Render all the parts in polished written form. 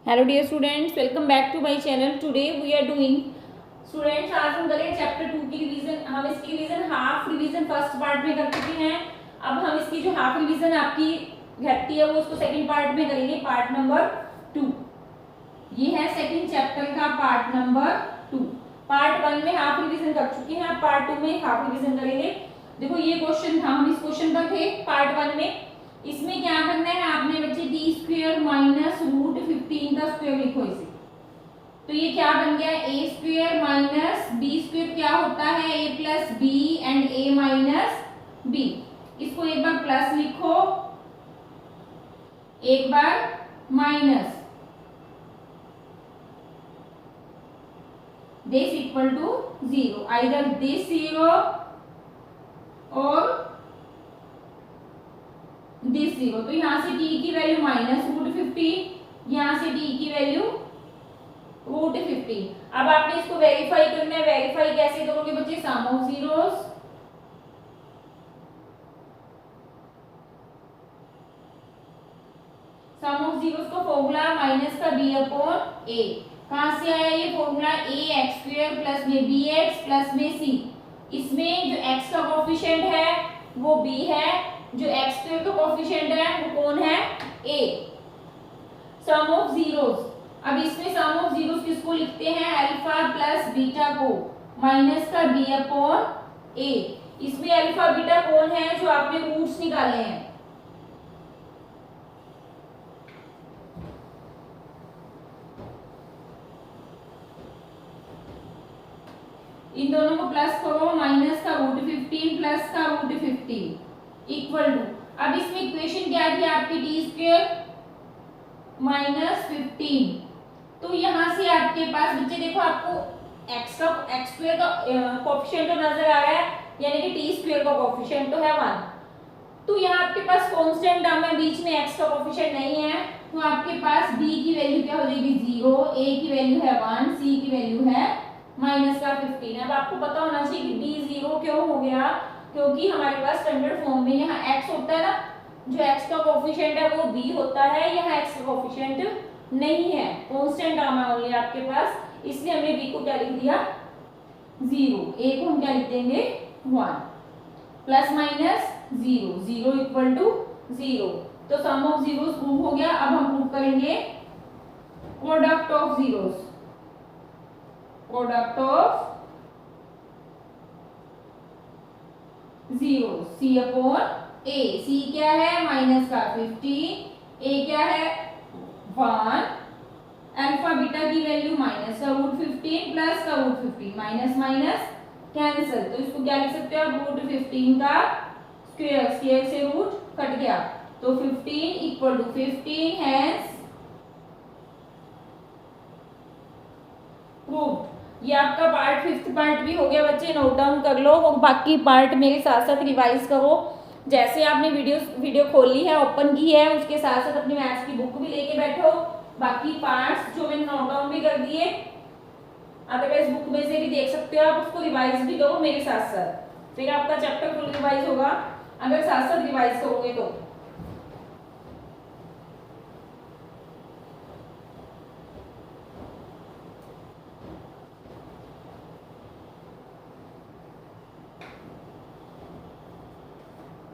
Hello dear students, welcome back to my channel. Today we are doing students, आज हम करेंगे chapter 2 की revision. हम इसकी revision half revision first part में कर चुके हैं। अब हम इसकी जो हाफ रिवीजन आपकी घटती है वो उसको सेकंड पार्ट में करेंगे, पार्ट नंबर 2। ये है सेकंड चैप्टर का पार्ट नंबर 2। पार्ट 1 में हाफ रिवीजन कर चुके हैं, अब पार्ट 2 में हाफ रिवीजन करेंगे। देखो ये क्वेश्चन था, हम इस क्वेश्चन पर थे पार्ट 1 में। इसमें क्या करना है आपने बच्चे, डी स्क्वायर माइनस रूट 15 का स्क्वायर लिखो इसे। तो ये क्या बन गया, a square minus b square क्या होता है, a plus b and a minus b. इसको एक बार प्लस लिखो, एक बार minus, this equal to 0, either this 0 और दिस 0। तो यहां से t की वैल्यू माइनस रूट 15, यहां से t की वैल्यू रूट 15। अब आपने इसको वेरीफाई करना है। वेरीफाई कैसे करोगे बच्चे, sum of zeros, sum of zeros का फॉर्मूला माइनस का b अपॉन a। कहां से आया ये formula, a x square plus में बी एक्स प्लस में c। इसमें जो x का कोफिशिएंट है वो b है, जो एक्स स्क्वायर का कोफिशिएंट है वो कौन है, a। सम ऑफ जीरोस, अब इसमें सम ऑफ जीरोस किसको लिखते हैं, अल्फा प्लस बीटा को, माइनस का b अपॉन a। इसमें अल्फा बीटा कौन है, जो आपने रूट्स निकाले हैं। इन दोनों को प्लस करो, माइनस का रूट 15 प्लस का रूट 15 इक्वल टू, अब इसमें इक्वेशन क्या थी आपकी, डी स्क्वायर माइनस 15। तो यहां से आपके पास बच्चे देखो, आपको एक्स स्क्वायर का कोफिशिएंट तो नजर आ रहा है, यानी कि टी स्क्वायर का कोफिशिएंट तो है 1। तो यहाँ आपके पास कांस्टेंट टर्म है, बीच में एक्स का कोफिशिएंट नहीं है, तो आपके पास b की वैल्यू क्या हो जाएगी 0, a की वैल्यू है 1, c की वैल्यू है माइनस का 15। अब आपको पता होना चाहिए कि b 0 क्यों हो गया, क्योंकि हमारे पास स्टैंडर्ड फॉर्म में यहाँ x होता है ना, जो x का कोफिशिएंट है वो b होता है, यहाँ x का कोफिशिएंट नहीं है, कांस्टेंट टर्म है ओनली आपके पास, इसलिए हमने b को क्या लिख दिया 0, a को हम क्या लिख देंगे 1, प्लस माइनस 0, 0 इक्वल टू 0। तो सम ऑफ जीरोस प्रूव हो गया। अब हम प्रूव करेंगे product of zeros, product of zero, c upon a। c क्या है, माइनस का 15, a क्या है 1, अल्फा बीटा की वैल्यू माइनस का रूट 15 प्लस का रूट 15, माइनस माइनस कैंसिल, तो इसको क्या लिख सकते हो आप, रूट 15 का स्क्वायर, स्क्वायर से रूट कट गया, तो 15 इक्वल टू 15 हैज प्रूव्ड। ये आपका पार्ट 5th पार्ट भी हो गया बच्चे, नोट डाउन कर लो और बाकी पार्ट मेरे साथ साथ रिवाइज करो। जैसे आपने वीडियो खोल ली है, ओपन की है, उसके साथ साथ अपनी मैथ्स की बुक भी लेके बैठो। बाकी पार्ट्स जो मैंने नोट डाउन भी कर दिए, अदरवाइज बुक में से भी देख सकते हो आप, उसको रिवाइज भी करो मेरे साथ साथ, फिर आपका चैप्टर फुल रिवाइज होगा अगर साथ साथ रिवाइज करोगे तो।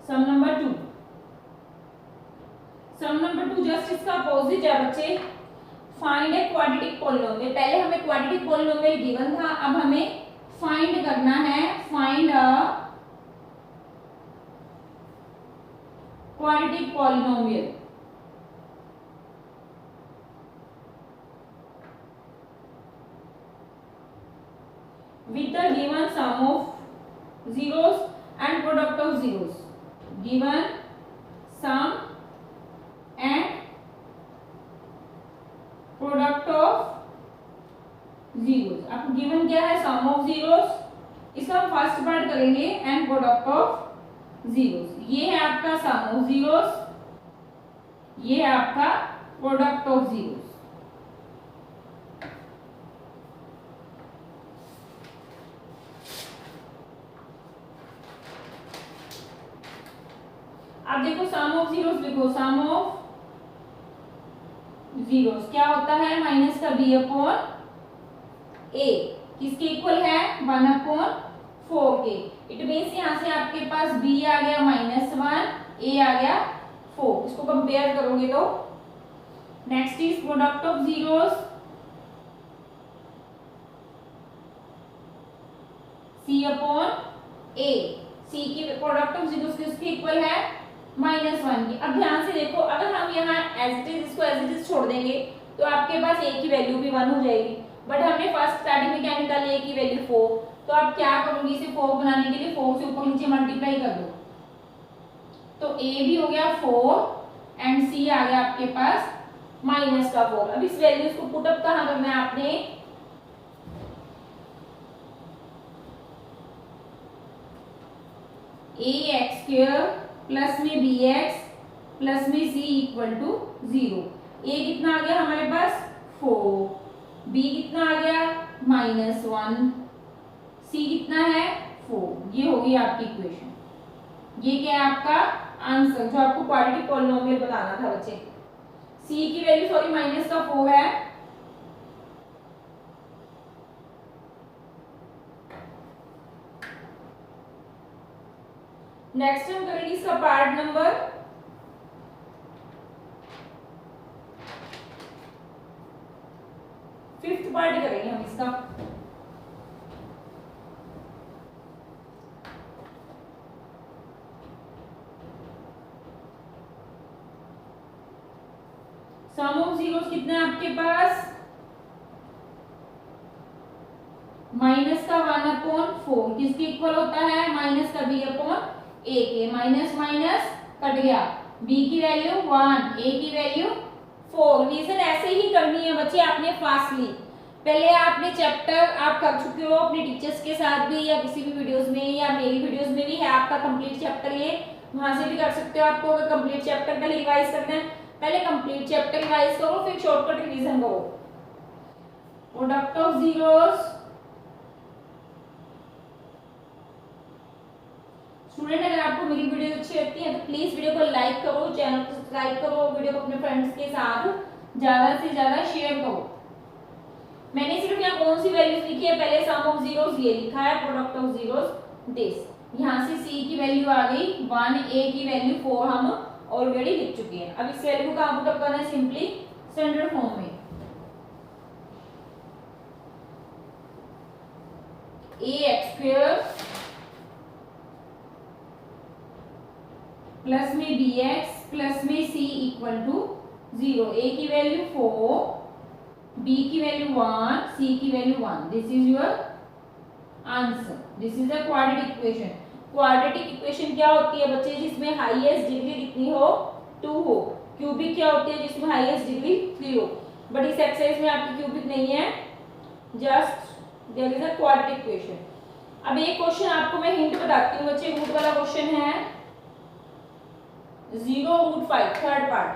सम नंबर 2, सम नंबर 2 जस्ट इसका अपोजिट है बच्चे, फाइंड ए क्वाड्रेटिक पॉलिनोमियल। पहले हमें क्वाड्रेटिक पॉलिनोमियल गिवन था, अब हमें फाइंड करना है, find a quadratic polynomial with the given sum of zeros and product of zeros, given sum and product of zeros। अब गिवन क्या है, सम ऑफ जीरोस, इसका हम फर्स्ट पार्ट करेंगे, एंड प्रोडक्ट ऑफ जीरोस। ये है आपका सम ऑफ जीरोस, ये है आपका प्रोडक्ट ऑफ जीरोस। अब देखो सम ऑफ जीरोस लिखो, सम ऑफ जीरोस क्या होता है माइनस का बी अपॉन ए किसके इक्वल है 1/4 के। इट मीन्स यहाँ से आपके पास b आ गया -1 a आ गया 4। इसको कंपेयर करोगे तो next is product of zeros c upon a। c की प्रोडक्ट ऑफ जीरोस किसके इक्वल है -1 की। अब ध्यान से देखो अगर हम यहाँ एज इट इज इसको एज इट इज छोड़ देंगे तो आपके पास a की वैल्यू भी 1 हो जाएगी, बट हमने फर्स्ट स्टार्टिंग में क्या निकाली a की वैल्यू 4। तो आप क्या करोगे इसे 4 बनाने के लिए 4 से ऊपर नीचे मल्टीप्लाई कर दो तो a भी हो गया 4 एंड c आ गया आपके पास -4। अब इस वैल्यूज को पुट अप कहाँ करना है आपने ax² प्लस में bx प्लस में c इक्वल टू 0। a कितना आ गया हमारे पास 4, b कितना आ गया -1, c कितना है 4। ये होगी आपकी इक्वेशन। ये क्या है आपका आंसर जो आपको क्वाड्रेटिक पॉलिनोमियल बताना था बच्चे। c की वैल्यू सॉरी -4 है। नेक्स्ट हम करेंगे इसका पार्ट नंबर 5th पार्ट करेंगे हम इसका। सम ऑफ जीरोस कितने हैं आपके पास -1/4 किसके इक्वल होता है -b/a के। माइनस माइनस कट गया, b की वैल्यू 1 a की वैल्यू 4। रीजन ऐसे ही करनी है बच्चे आपने फास्टली। पहले आपने चैप्टर आप कर चुके हो अपने टीचर्स के साथ भी या किसी भी वीडियोस में या मेरी वीडियोस में भी है आपका कंप्लीट चैप्टर, ये वहां से भी कर सकते हो। आपको अगर कंप्लीट चैप्टर पहले रिवाइज करना है पहले कंप्लीट चैप्टर रिवाइज करो फिर शॉर्टकट रिवीजन करो। प्रोडक्ट ऑफ जीरोस स्टूडेंट अगर आपको मेरी वीडियो अच्छी लगती है तो प्लीज वीडियो को लाइक करो, चैनल को सब्सक्राइब करो, वीडियो को अपने फ्रेंड्स के साथ ज्यादा से ज्यादा शेयर करो। मैंने सिर्फ यहाँ कौन सी वैल्यूज लिखी है पहले सम ऑफ जीरोस ये लिखा है, प्रोडक्ट ऑफ जीरोस दिस। यहाँ से c की वैल्यू आ गई 1 a की वैल्यू 4 हम ऑलरेडी लिख चुके हैं। अब इस वैल्यू को कहाँ पुट अप करना है सिंपली स्टैंडर्ड फॉर्म में ax² प्लस में bx प्लस में c इक्वल टू 0। a की वैल्यू 4, b की वैल्यू 1, c की value 1। This is your answer. This is a quadratic equation. Quadratic equation क्या होती है बच्चे जिसमें हाईएस्ट डिग्री कितनी हो 2 हो। क्यूबिक क्या होती है जिसमें हाईएस्ट डिग्री 3 हो। बट इस एक्सरसाइज में आपकी क्यूबिक नहीं है, just there is a quadratic equation. अब एक क्वेश्चन आपको मैं हिंट बताती हूँ बच्चे, रूट वाला क्वेश्चन है 0√5 third part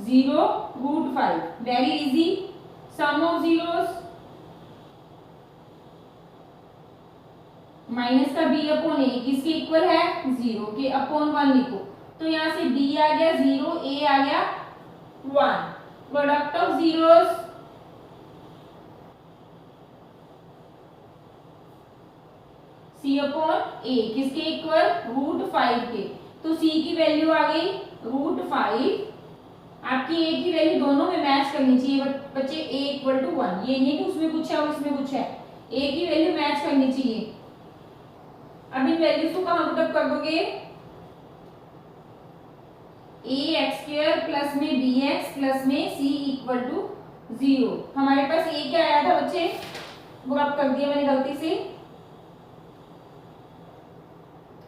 0√5 very easy. Sum of zeros minus का b/a किसके इक्वल है 0 के अपॉन 1 लिखो तो यहाँ से b आ गया 0 a आ गया 1। प्रोडक्ट ऑफ जीरोस c/a किसके इक्वल √5 के। तो c की वैल्यू आ गई √5। आपकी a की वैल्यू दोनों में मैच करनी चाहिए बच्चे a इक्वल टू 1। ये नहीं कि उसमें कुछ है और इसमें कुछ है, a की वैल्यू मैच करनी चाहिए। अब इन वैल्यूज को कहाँ पुट अप कर दोगे ax² प्लस में bx प्लस में c इक्वल टू 0। हमारे पास a क्या आया था बच्चे वो आप कर दिया मैंने गलती से।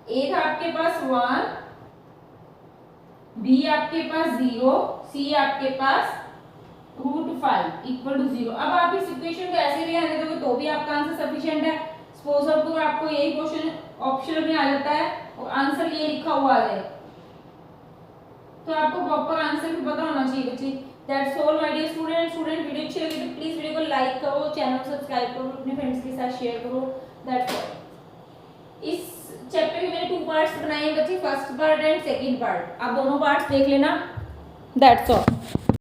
a था आपके पास 1, b आपके पास 0, c आपके पास √5 इक्वल टू 0। अब आप इस इक्वेशन को ऐसे भी आने दोगे तो भी आपका आंसर सफिशिएंट है। सपोज तो आपको यही क्वेश्चन ऑप्शन में आ जाता है और आंसर ये लिखा हुआ आ जाए तो आपको प्रॉपर आंसर भी पता होना चाहिए बच्चे। That's all my dear student. Video अच्छी लगी तो प्लीज वीडियो को लाइक करो, चैनल को सब्सक्राइब करो, अपने फ्रेंड्स के साथ शेयर करो। That's all. इस चैप्टर के मैंने 2 पार्ट्स बनाए बच्चे, first part and second part. आप दोनों पार्ट्स देख लेना, दैट्स ऑल।